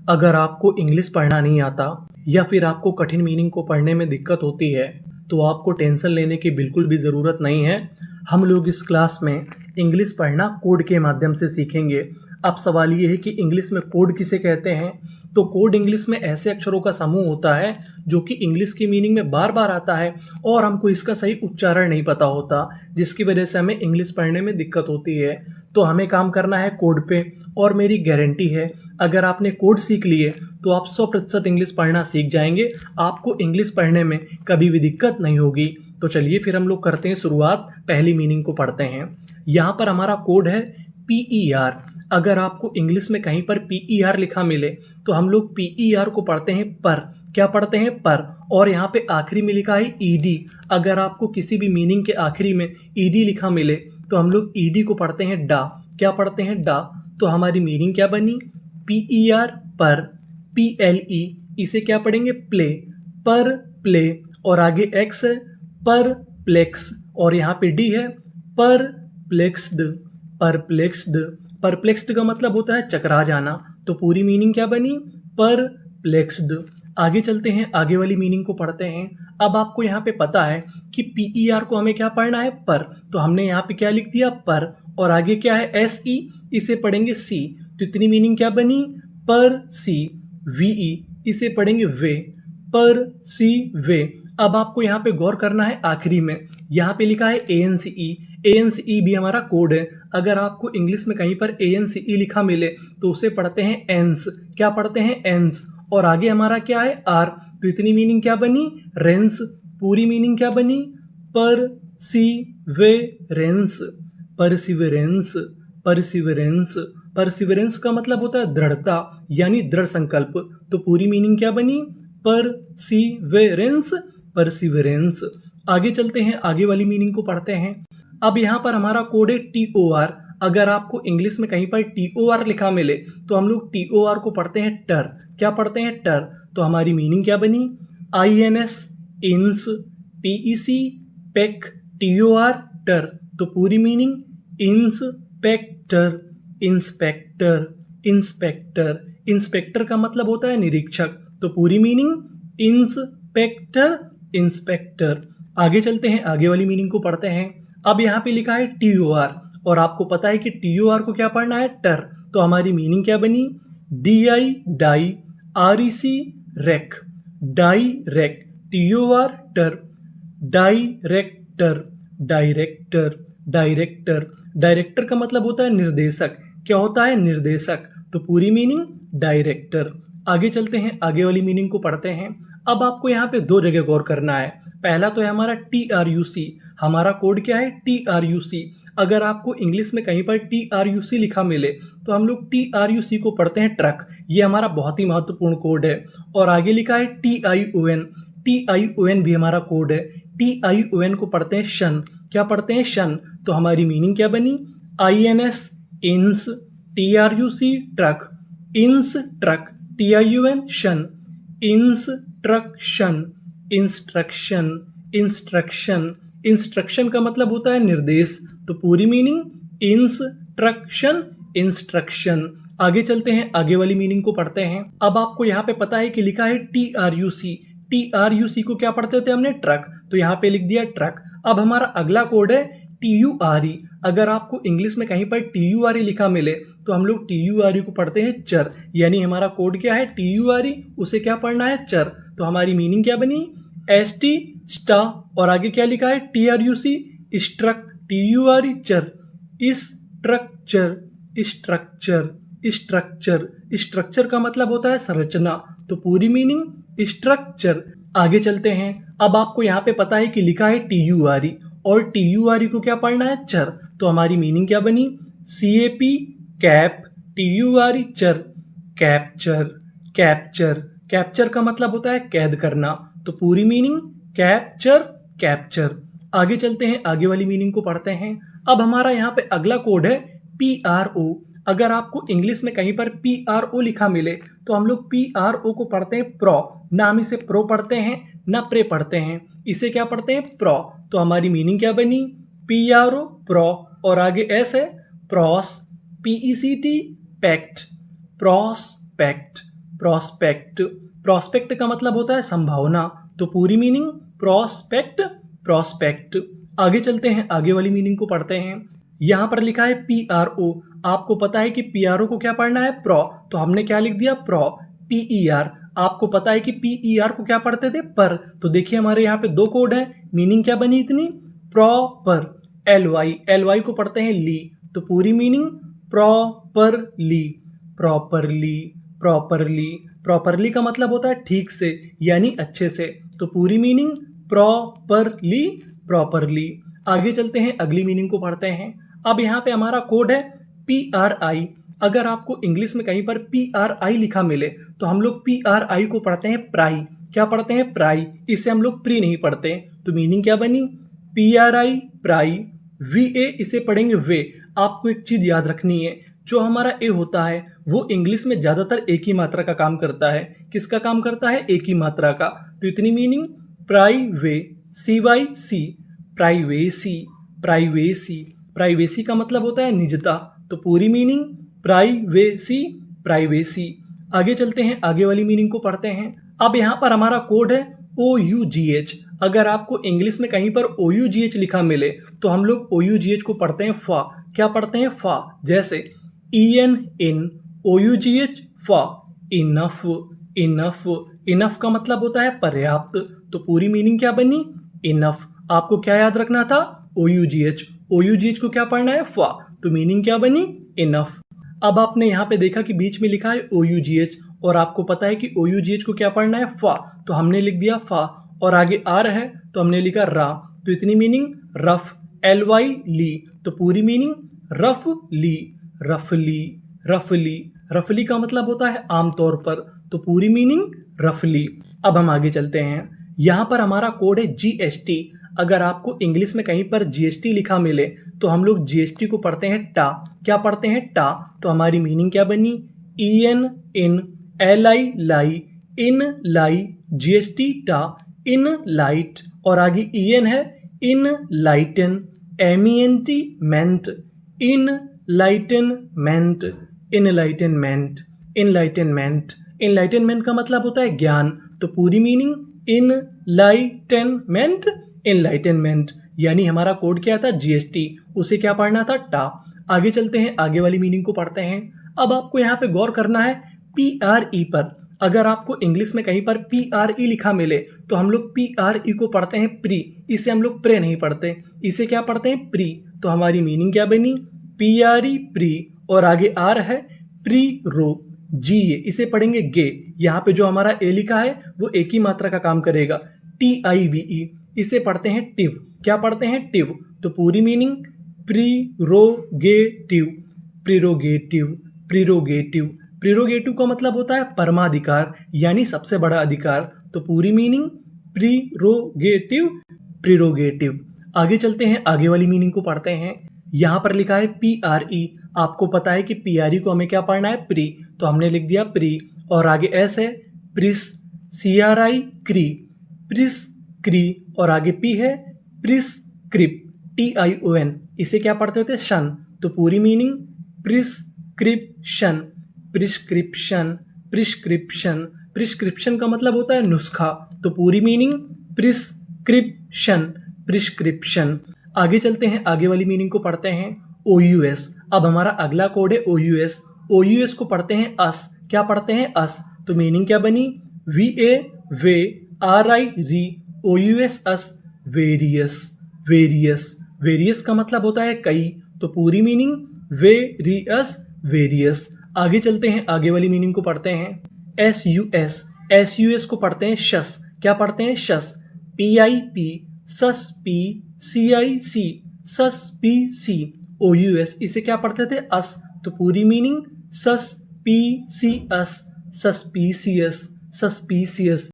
अगर आपको इंग्लिश पढ़ना नहीं आता या फिर आपको कठिन मीनिंग को पढ़ने में दिक्कत होती है तो आपको टेंशन लेने की बिल्कुल भी ज़रूरत नहीं है। हम लोग इस क्लास में इंग्लिश पढ़ना कोड के माध्यम से सीखेंगे। अब सवाल ये है कि इंग्लिश में कोड किसे कहते हैं। तो कोड इंग्लिश में ऐसे अक्षरों का समूह होता है जो कि इंग्लिश की मीनिंग में बार बार आता है और हमको इसका सही उच्चारण नहीं पता होता, जिसकी वजह से हमें इंग्लिश पढ़ने में दिक्कत होती है। तो हमें काम करना है कोड पे, और मेरी गारंटी है अगर आपने कोड सीख लिए तो आप 100% इंग्लिश पढ़ना सीख जाएंगे। आपको इंग्लिश पढ़ने में कभी भी दिक्कत नहीं होगी। तो चलिए फिर हम लोग करते हैं शुरुआत। पहली मीनिंग को पढ़ते हैं। यहाँ पर हमारा कोड है PER। अगर आपको इंग्लिश में कहीं पर PER लिखा मिले तो हम लोग PER को पढ़ते हैं पर। क्या पढ़ते हैं? पर। और यहाँ पे आखिरी में लिखा है ED। अगर आपको किसी भी मीनिंग के आखिरी में ED लिखा मिले तो हम लोग ED को पढ़ते हैं डा। क्या पढ़ते हैं? डा। तो हमारी मीनिंग क्या बनी? PER पर। PLE इसे क्या पढ़ेंगे? प्ले। पर प्ले। और आगे X है पर प्लेक्स, और यहाँ पे D है पर प्लेक्सड। परप्लेक्सड। परप्लेक्सड का मतलब होता है चकरा जाना। तो पूरी मीनिंग क्या बनी? पर प्लेक्सड। आगे चलते हैं, आगे वाली मीनिंग को पढ़ते हैं। अब आपको यहाँ पे पता है कि PER को हमें क्या पढ़ना है? पर। तो हमने यहाँ पे क्या लिख दिया? पर। और आगे क्या है? SE, इसे पढ़ेंगे सी। तो इतनी मीनिंग क्या बनी? पर सी। VE इसे पढ़ेंगे वे। पर सी वे। अब आपको यहाँ पे गौर करना है आखिरी में, यहाँ पे लिखा है ANCE। ANCE भी हमारा कोड है। अगर आपको इंग्लिश में कहीं पर ANCE लिखा मिले तो उसे पढ़ते हैं एंस। क्या पढ़ते हैं? एंस। और आगे हमारा क्या है? आर। तो इतनी मीनिंग क्या बनी? रेंस। पूरी मीनिंग क्या बनी? पर सी वे रेंस। परसिवरेंस। परसिवरेंस। परसिवरेंस का मतलब होता है दृढ़ता, यानी दृढ़ संकल्प। तो पूरी मीनिंग क्या बनी? परसिवरेंस। परसिवरेंस। आगे चलते हैं, आगे वाली मीनिंग को पढ़ते हैं। अब यहाँ पर हमारा कोड है TOR। अगर आपको इंग्लिश में कहीं पर TOR लिखा मिले तो हम लोग TOR को पढ़ते हैं टर। क्या पढ़ते हैं? टर। तो हमारी मीनिंग क्या बनी? INS इंस। PEC pack. TOR टर। तो पूरी meaning inspector. Inspector. Inspector. Inspector का मतलब होता है निरीक्षक। तो पूरी मीनिंग इंस्पेक्टर। इंस्पेक्टर। आगे चलते हैं, आगे वाली मीनिंग को पढ़ते हैं। अब यहाँ पे लिखा है TOR, और आपको पता है कि TOR को क्या पढ़ना है? टर। तो हमारी मीनिंग क्या बनी? DI डाई। REC रेक। डायरेक्ट। TOR टर। डायरेक्टर। डायरेक्टर। डायरेक्टर। डायरेक्टर का मतलब होता है निर्देशक। क्या होता है? निर्देशक। तो पूरी मीनिंग डायरेक्टर। आगे चलते हैं, आगे वाली मीनिंग को पढ़ते हैं। अब आपको यहाँ पे दो जगह गौर करना है। पहला तो है हमारा TRUC। हमारा कोड क्या है? TRUC। अगर आपको इंग्लिश में कहीं पर TRUC लिखा मिले तो हम लोग TRUC को पढ़ते हैं ट्रक। ये हमारा बहुत ही महत्वपूर्ण कोड है। और आगे लिखा है TION। TION भी हमारा कोड है। TION को पढ़ते हैं शन। क्या पढ़ते हैं? शन। तो हमारी मीनिंग क्या बनी? INS इंस। TRUC truck. इंस ट्रक। TION शन। इंस्ट्रक्शन। इंस्ट्रक्शन। इंस्ट्रक्शन। इंस्ट्रक्शन का मतलब होता है निर्देश। तो पूरी मीनिंग इंस्ट्रक्शन। इंस्ट्रक्शन। आगे चलते हैं, आगे वाली मीनिंग को पढ़ते हैं। अब आपको यहाँ पे पता है कि लिखा है TRUC। TRUC को क्या पढ़ते थे हमने? ट्रक। तो यहाँ पे लिख दिया ट्रक। अब हमारा अगला कोड है TURE। अगर आपको इंग्लिश में कहीं पर TURE लिखा मिले तो हम लोग TURE को पढ़ते हैं चर। यानी हमारा कोड क्या है? TURE, उसे क्या पढ़ना है? चर। तो हमारी मीनिंग क्या बनी? ST स्टा। और आगे क्या लिखा है? TRUC स्ट्रक। TURE चर। स्ट्रक्चर। स्ट्रक्चर। स्ट्रक्चर। स्ट्रक्चर का मतलब होता है संरचना। तो पूरी मीनिंग स्ट्रक्चर। आगे चलते हैं। अब आपको यहाँ पे पता है कि लिखा है TURE, और TURE को क्या पढ़ना है? चर। तो हमारी मीनिंग क्या बनी? CAP cap. TURE चर। कैप्चर। कैप्चर। कैप्चर का मतलब होता है कैद करना। तो पूरी मीनिंग कैप्चर। कैप्चर। आगे चलते हैं, आगे वाली मीनिंग को पढ़ते हैं। अब हमारा यहाँ पे अगला कोड है PRO। अगर आपको इंग्लिश में कहीं पर PRO लिखा मिले तो हम लोग PRO को पढ़ते हैं प्रो। ना हम इसे प्रो पढ़ते हैं ना प्रे पढ़ते हैं, इसे क्या पढ़ते हैं? प्रो। तो हमारी मीनिंग क्या बनी? PRO प्रो। और आगे S है प्रॉस। PECT पैक्ट। प्रॉस्पेक्ट। प्रोस्पेक्ट। प्रोस्पेक्ट का मतलब होता है संभावना, तो पूरी मीनिंग प्रोस्पेक्ट, प्रोस्पेक्ट। आगे चलते हैं, आगे वाली मीनिंग को पढ़ते हैं। यहाँ पर लिखा है PRO। आपको पता है कि PRO को क्या पढ़ना है? प्रो, तो हमने क्या लिख दिया? प्रो। PER, आपको पता है कि PER को क्या पढ़ते थे? पर, तो देखिए हमारे यहाँ पे दो कोड है, मीनिंग क्या बनी इतनी? प्रॉपर। LY को पढ़ते हैं ली, तो पूरी meaning properly, properly, properly. Properly का मतलब होता है ठीक से, यानी अच्छे से, तो पूरी मीनिंग प्रॉपरली, प्रॉपरली। आगे चलते हैं, अगली मीनिंग को पढ़ते हैं। अब यहाँ पे हमारा कोड है PRI। अगर आपको इंग्लिश में कहीं पर PRI लिखा मिले तो हम लोग PRI को पढ़ते हैं प्राई। क्या पढ़ते हैं? प्राई। इसे हम लोग प्री नहीं पढ़ते, तो मीनिंग क्या बनी? PRI, प्राई। VA इसे पढ़ेंगे वे। आपको एक चीज याद रखनी है, जो हमारा ए होता है वो इंग्लिश में ज्यादातर एक ही मात्रा का काम करता है। किसका काम करता है? एक ही मात्रा का। तो इतनी मीनिंग प्राइवे, CYC, प्राइवेसी, प्राइवेसी। प्राइवेसी का मतलब होता है निजता, तो पूरी मीनिंग प्राइवेसी, प्राइवेसी। आगे चलते हैं, आगे वाली मीनिंग को पढ़ते हैं। अब यहाँ पर हमारा कोड है OUGH। अगर आपको इंग्लिश में कहीं पर OUGH लिखा मिले तो हम लोग OUGH को पढ़ते हैं फा। क्या पढ़ते हैं? फा। जैसे EN, इन, OUGH, फा, इनफ, इनफ। इनफ का मतलब होता है पर्याप्त, तो पूरी मीनिंग क्या बनी? इनफ। आपको क्या याद रखना था? OUGH। OUGH को क्या पढ़ना है? फा, तो मीनिंग क्या बनी? इनफ। अब आपने यहाँ पे देखा कि बीच में लिखा है OUGH, और आपको पता है कि OUGH को क्या पढ़ना है? फा, तो हमने लिख दिया फा, और आगे आर है तो हमने लिखा रा, तो इतनी मीनिंग रफ, LY, ली, तो पूरी मीनिंग रफ ली, रफली, रफली। रफली का मतलब होता है आमतौर पर, तो पूरी मीनिंग रफली। अब हम आगे चलते हैं। यहाँ पर हमारा कोड है GST। अगर आपको इंग्लिश में कहीं पर GST लिखा मिले तो हम लोग GST को पढ़ते हैं टा। क्या पढ़ते हैं? टा। तो हमारी मीनिंग क्या बनी? EN, इन, LI, लाई, इन लाई, GST टा, इन लाइट, और आगे EN है इन लाइटन, MENT, मेंट, इन लाइटनमेंट, इनलाइटनमेंट, इनलाइटनमेंट। इनलाइटनमेंट का मतलब होता है ज्ञान, तो पूरी मीनिंग इनलाइटनमेंट, इनलाइटनमेंट। यानी हमारा कोड क्या था? GST, उसे क्या पढ़ना था? टा। आगे चलते हैं, आगे वाली मीनिंग को पढ़ते हैं। अब आपको यहाँ पे गौर करना है PRE पर। अगर आपको इंग्लिश में कहीं पर PRE लिखा मिले तो हम लोग PRE को पढ़ते हैं प्री, इसे हम लोग प्रे नहीं पढ़ते, इसे क्या पढ़ते हैं? प्री। तो हमारी मीनिंग क्या बनी? PRE, प्री, और आगे आर है प्री रो, GA, इसे पढ़ेंगे गे। यहाँ पे जो हमारा ए लिखा है वो एक ही मात्रा का काम करेगा, TIVE, इसे पढ़ते हैं टिव। क्या पढ़ते हैं? टिव। तो पूरी मीनिंग प्रीरोगेटिव, प्रीरोगेटिव, प्रीरोगेटिव। प्रीरोगेटिव का मतलब होता है परमाधिकार, यानी सबसे बड़ा अधिकार, तो पूरी मीनिंग प्रीरोगेटिव, प्रीरोगेटिव। आगे चलते हैं, आगे वाली मीनिंग को पढ़ते हैं। यहाँ पर लिखा है PRE। आपको पता है कि PRE को हमें क्या पढ़ना है? प्री, तो हमने लिख दिया प्री, और आगे एस है प्रिस, CRI, क्री, प्रिस क्री, और आगे P है प्रिस्क्रिप, TION, इसे क्या पढ़ते थे? शन, तो पूरी meaning prescription, prescription, prescription. Prescription का मतलब होता है नुस्खा, तो पूरी मीनिंग प्रिस्क्रिप्शन, प्रिस्क्रिप्शन। आगे चलते हैं, आगे वाली मीनिंग को पढ़ते हैं OUS। अब हमारा अगला कोड है OUS। OUS को पढ़ते हैं अस। क्या पढ़ते हैं? अस, तो मीनिंग क्या बनी? VA, वे, RI, री, OUS, अस, वेरियस, वेरियस। वेरियस का मतलब होता है कई, तो पूरी मीनिंग वेरियस, वेरियस। आगे चलते हैं, आगे वाली मीनिंग को पढ़ते हैं SUS। SUS को पढ़ते हैं शस। क्या पढ़ते हैं? शस, PIP, सस, P, CIC, सस्पीसी, OUS, इसे क्या पढ़ते थे? अस, तो पूरी मीनिंग सस्पीसियस, सस्पीसियस, सस्पीसियस।